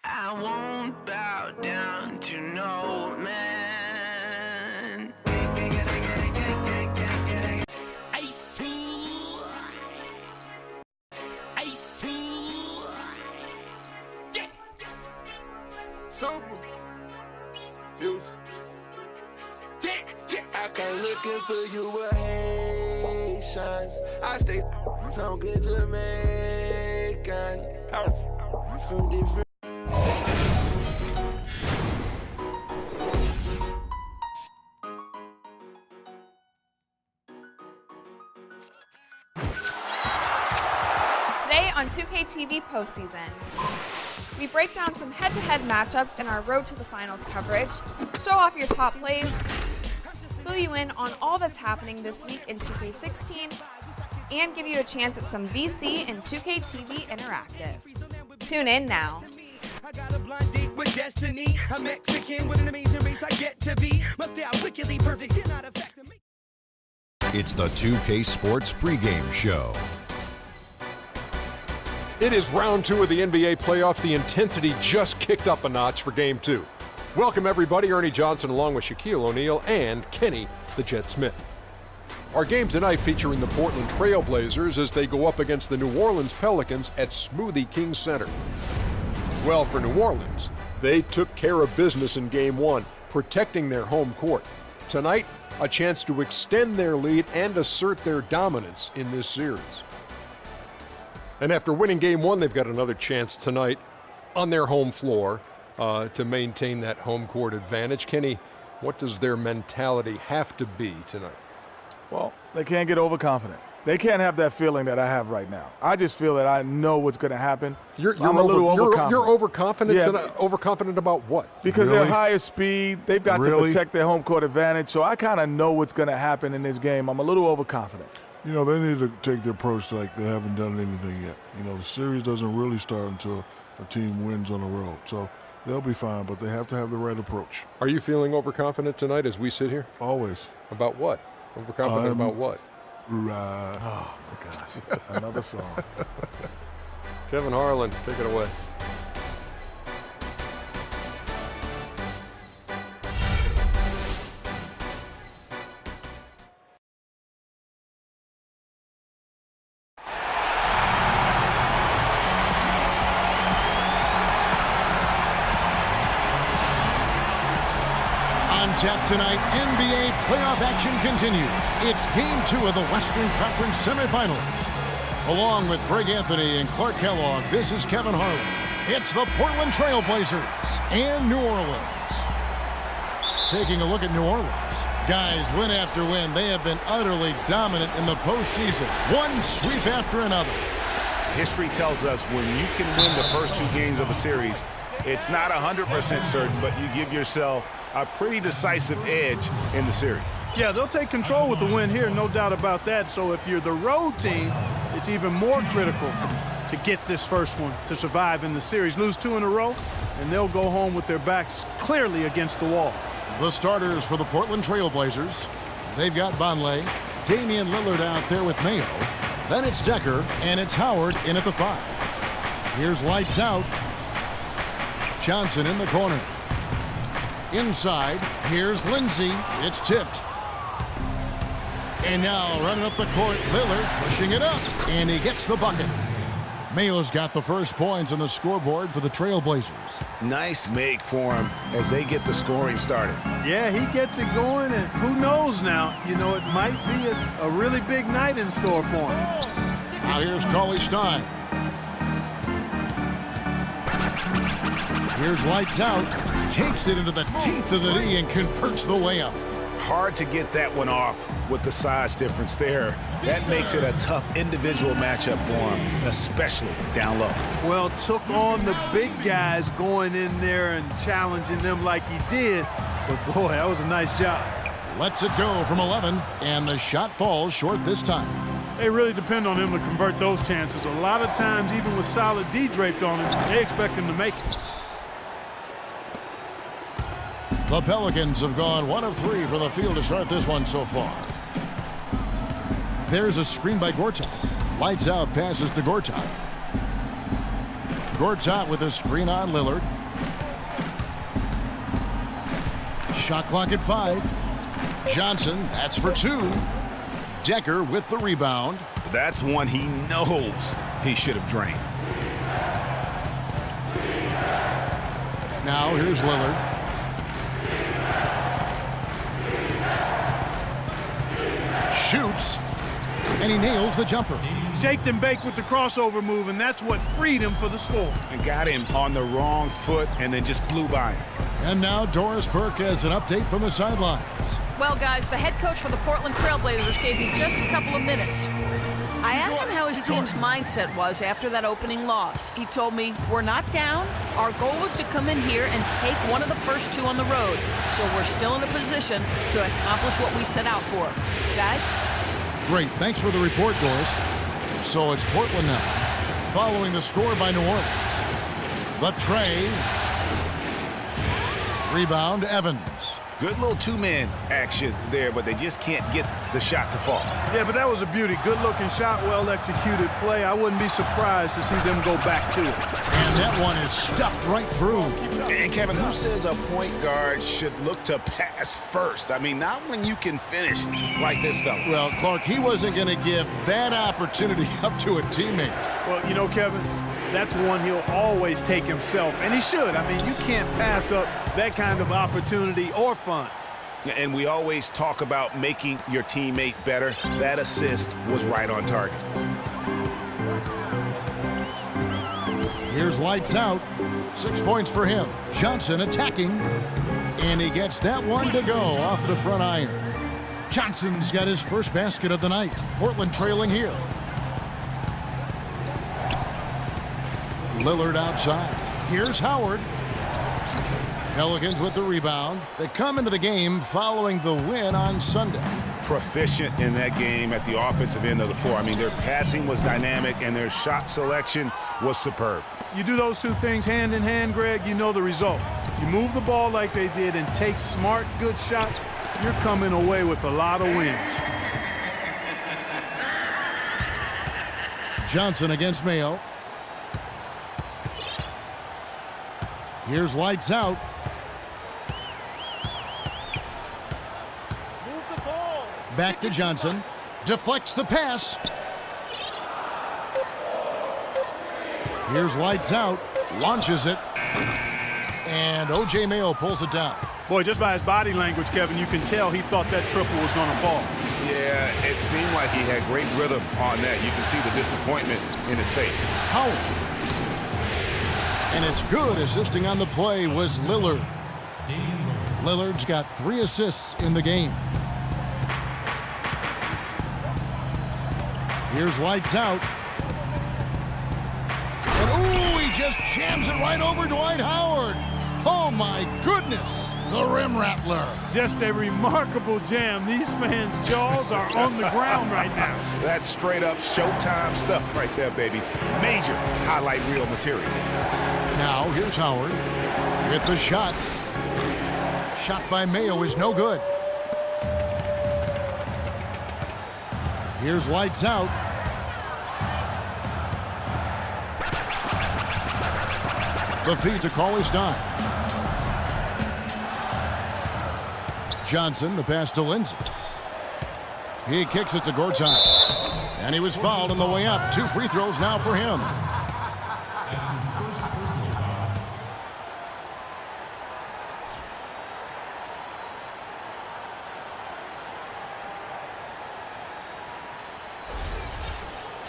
I won't bow down to no man. I see. I see. Yeah. Super. Future. I come looking for you with Haitians. I stay from good Jamaican. From different. Today on 2K TV postseason, we break down some head-to-head matchups in our Road to the Finals coverage, show off your top plays, fill you in on all that's happening this week in 2K16, and give you a chance at some VC and 2K TV Interactive. Tune in now. I got a blind date with destiny. A Mexican with an amazing race I get to be. Must stay wickedly perfect. You're not a factor. It's the 2K Sports pregame show. It is round 2 of the NBA playoff. The intensity just kicked up a notch for Game 2. Welcome, everybody. Ernie Johnson along with Shaquille O'Neal and Kenny the Jet Smith. Our game tonight featuring the Portland Trail Blazers as they go up against the New Orleans Pelicans at Smoothie King Center. Well, for New Orleans, they took care of business in Game 1, protecting their home court. Tonight, a chance to extend their lead and assert their dominance in this series. And after winning Game 1, they've got another chance tonight on their home floor to maintain that home court advantage. Kenny, what does their mentality have to be tonight? Well, they can't get overconfident. They can't have that feeling that I have right now. I just feel that I know what's going to happen. I'm a little overconfident. You're overconfident? Yeah. Tonight? Overconfident about what? Because they're higher speed. They've got to protect their home court advantage. So I kind of know what's going to happen in this game. I'm a little overconfident. You know, they need to take the approach like they haven't done anything yet. You know, the series doesn't really start until a team wins on the road. So they'll be fine, but they have to have the right approach. Are you feeling overconfident tonight as we sit here? Always. About what? Overconfident about what? Right. Oh, my gosh. Another song. Kevin Harlan, take it away. On tap tonight, NBA playoff action continues. It's Game 2 of the Western Conference semifinals. Along with Greg Anthony and Clark Kellogg, this is Kevin Harlan. It's the Portland Trail Blazers and New Orleans. Taking a look at New Orleans. Guys, win after win, they have been utterly dominant in the postseason. One sweep after another. History tells us when you can win the first 2 games of a series, it's not 100% certain, but you give yourself a pretty decisive edge in the series. Yeah, they'll take control with the win here, no doubt about that. So if you're the road team, it's even more critical to get this first one to survive in the series. Lose 2 in a row, and they'll go home with their backs clearly against the wall. The starters for the Portland Trail Blazers. They've got Vonleh, Damian Lillard out there with Mayo. Then it's Decker, and it's Howard in at the 5. Here's lights out. Johnson in the corner. Inside, here's Lindsay. It's tipped. And now running up the court, Lillard pushing it up, and he gets the bucket. Mayo's got the first points on the scoreboard for the Trailblazers. Nice make for him as they get the scoring started. Yeah, he gets it going, and who knows now, you know, it might be a really big night in store for him. Now here's Cauley Stein. Here's lights out. Takes it into the teeth of the D and converts the layup. Hard to get that one off with the size difference there. That makes it a tough individual matchup for him, especially down low. Well, took on the big guys going in there and challenging them like he did. But, boy, that was a nice job. Lets it go from 11, and the shot falls short this time. They really depend on him to convert those chances. A lot of times, even with solid D draped on him, they expect him to make it. The Pelicans have gone 1 of 3 from the field to start this one so far. There's a screen by Gortat. Lights out, passes to Gortat. Gortat with a screen on Lillard. Shot clock at 5. Johnson, that's for 2. Decker with the rebound. That's one he knows he should have drained. Now here's Lillard. Shoots, and he nails the jumper. Shaked and baked with the crossover move, and that's what freed him for the score. And got him on the wrong foot and then just blew by him. And now Doris Burke has an update from the sidelines. Well, guys, the head coach for the Portland Trailblazers gave me just a couple of minutes. I asked him how his team's mindset was after that opening loss. He told me, we're not down. Our goal was to come in here and take one of the first 2 on the road. So we're still in a position to accomplish what we set out for. Guys? Great. Thanks for the report, Doris. So it's Portland now, following the score by New Orleans. The tray. Rebound, Evans. Good little two-man action there, but they just can't get the shot to fall. Yeah, but that was a beauty. Good-looking shot, well-executed play. I wouldn't be surprised to see them go back to it. And that one is stuffed right through. And, Kevin, who says a point guard should look to pass first? I mean, not when you can finish like this fella. Well, Clark, he wasn't going to give that opportunity up to a teammate. Well, you know, Kevin, that's one he'll always take himself, and he should. I mean, you can't pass up that kind of opportunity or fun. And we always talk about making your teammate better. That assist was right on target. Here's lights out. 6 points for him. Johnson attacking, and he gets that one to go off the front iron. Johnson's got his first basket of the night. Portland trailing here. Lillard outside. Here's Howard. Pelicans with the rebound. They come into the game following the win on Sunday. Proficient in that game at the offensive end of the floor. I mean, their passing was dynamic and their shot selection was superb. You do those 2 things hand in hand, Greg, you know the result. You move the ball like they did and take smart, good shots, you're coming away with a lot of wins. Johnson against Mayo. Here's lights out. Back to Johnson. Deflects the pass. Here's lights out. Launches it. And O.J. Mayo pulls it down. Boy, just by his body language, Kevin, you can tell he thought that triple was going to fall. Yeah, it seemed like he had great rhythm on that. You can see the disappointment in his face. Howard. And it's good. Assisting on the play was Lillard. Lillard's got 3 assists in the game. Here's lights out. And ooh, he just jams it right over Dwight Howard. Oh my goodness, the rim rattler. Just a remarkable jam. These fans' jaws are on the ground right now. That's straight up Showtime stuff right there, baby. Major highlight reel material. Now here's Howard with the shot. Shot by Mayo is no good. Here's lights out. The feed to call his time. Johnson, the pass to Lindsay. He kicks it to Gortat. And he was fouled on the way up. 2 free throws now for him.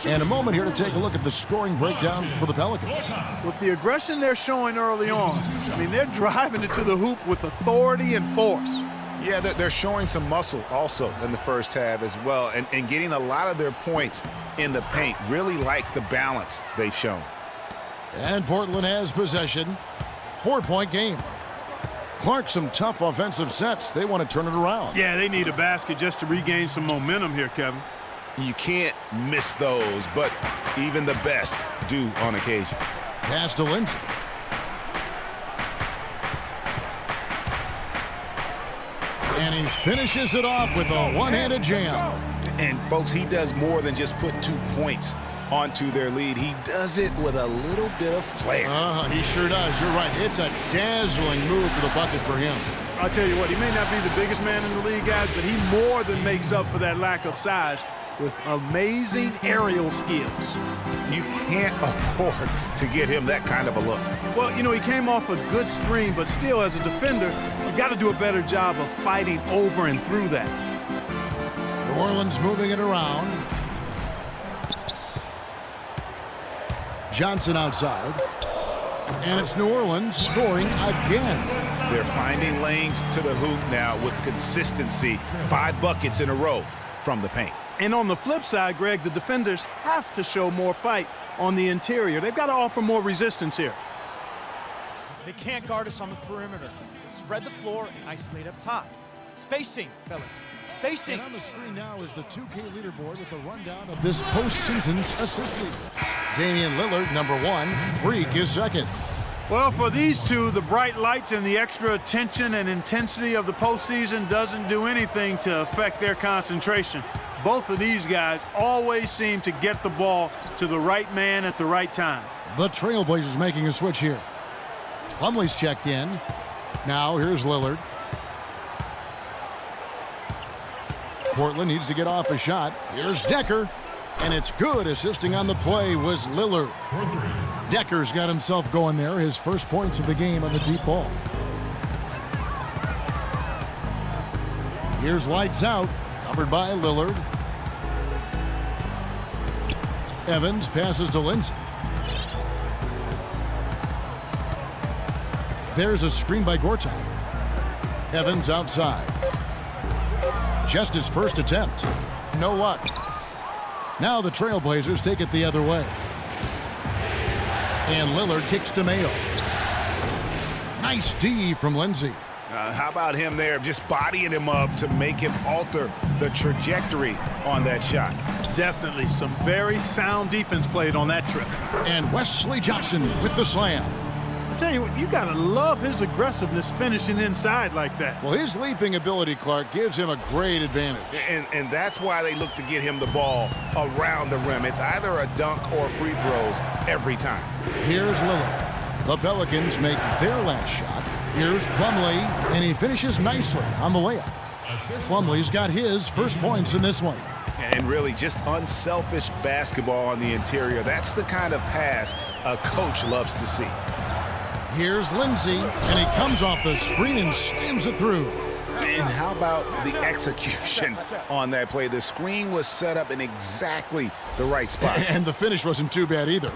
And a moment here to take a look at the scoring breakdown for the Pelicans. With the aggression they're showing early on, I mean, they're driving it to the hoop with authority and force. Yeah, they're showing some muscle also in the first half as well, and getting a lot of their points in the paint. Really like the balance they've shown. And Portland has possession. 4-point game. Clark, some tough offensive sets. They want to turn it around. Yeah, they need a basket just to regain some momentum here, Kevin. You can't miss those, but even the best do on occasion. Pass to Lindsay. And he finishes it off with a one-handed jam. And, folks, he does more than just put 2 points onto their lead. He does it with a little bit of flair. He sure does. You're right. It's a dazzling move to the bucket for him. I'll tell you what, he may not be the biggest man in the league, guys, but he more than makes up for that lack of size with amazing aerial skills. You can't afford to get him that kind of a look. Well, you know, he came off a good screen, but still, as a defender, you got to do a better job of fighting over and through that. New Orleans moving it around. Johnson outside. And it's New Orleans scoring again. They're finding lanes to the hoop now with consistency. 5 buckets in a row from the paint. And on the flip side, Greg, the defenders have to show more fight on the interior. They've got to offer more resistance here. They can't guard us on the perimeter. Spread the floor and isolate up top. Spacing, fellas. Spacing. And on the screen now is the 2K leaderboard with a rundown of this postseason's assist leader. Damian Lillard, number 1. Freak is second. Well, for these two, the bright lights and the extra attention and intensity of the postseason doesn't do anything to affect their concentration. Both of these guys always seem to get the ball to the right man at the right time. The Trailblazers making a switch here. Plumlee's checked in. Now here's Lillard. Portland needs to get off a shot. Here's Decker. And it's good. Assisting on the play was Lillard. Decker's got himself going there. His first points of the game on the deep ball. Here's lights out. Covered by Lillard. Evans passes to Lindsay. There's a screen by Gortat. Evans outside. Just his first attempt. No luck. Now the Trailblazers take it the other way. And Lillard kicks to Mayo. Nice D from Lindsay. How about him there, just bodying him up to make him alter the trajectory on that shot. Definitely some very sound defense played on that trip. And Wesley Johnson with the slam. I tell you what, you got to love his aggressiveness finishing inside like that. Well, his leaping ability, Clark, gives him a great advantage. And that's why they look to get him the ball around the rim. It's either a dunk or free throws every time. Here's Lillard. The Pelicans make their last shot. Here's Plumlee, and he finishes nicely on the layup. Plumlee's got his first points in this one. And really just unselfish basketball on the interior. That's the kind of pass a coach loves to see. Here's Lindsay, and he comes off the screen and slams it through. And how about the execution on that play? The screen was set up in exactly the right spot. And the finish wasn't too bad either.